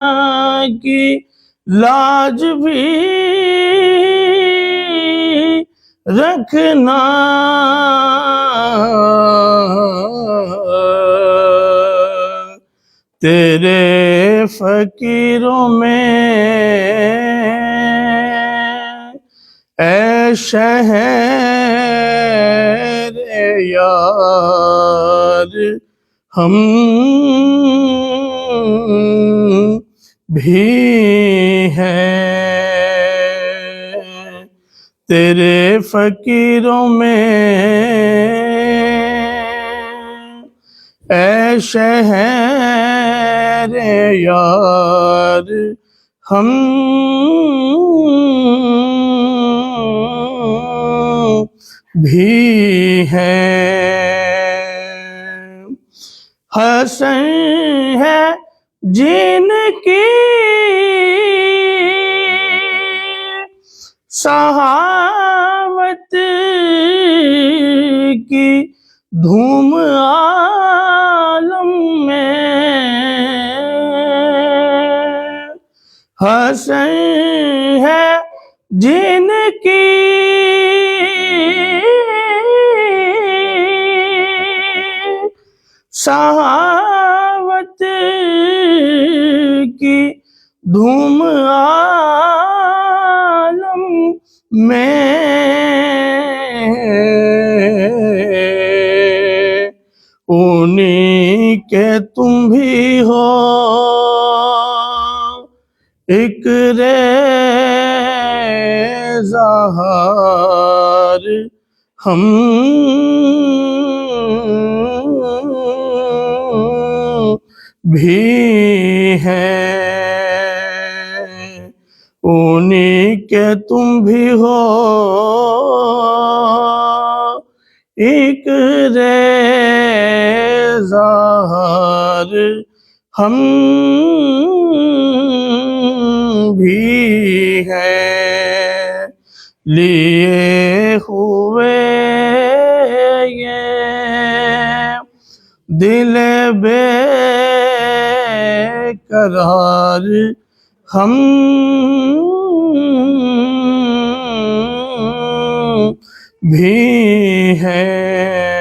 کی لاج بھی رکھنا، تیرے فقیروں میں اے شہر یار ہم بھی ہیں، تیرے فقیروں میں اے شہر یار ہم بھی ہیں۔ حسن ہے جن کی صحاوت کی دھوم عالم میں، حسن ہے جن کی صحاوت کی دھوم عالم میں، انہی کے تم بھی ہو ایک ریزہار ہم بھی ہیں، انہی کے تم بھی ہو ایک ریزہار ہم بھی ہیں، لیے ہوئے یہ دل بے قرار ہم بھی ہیں۔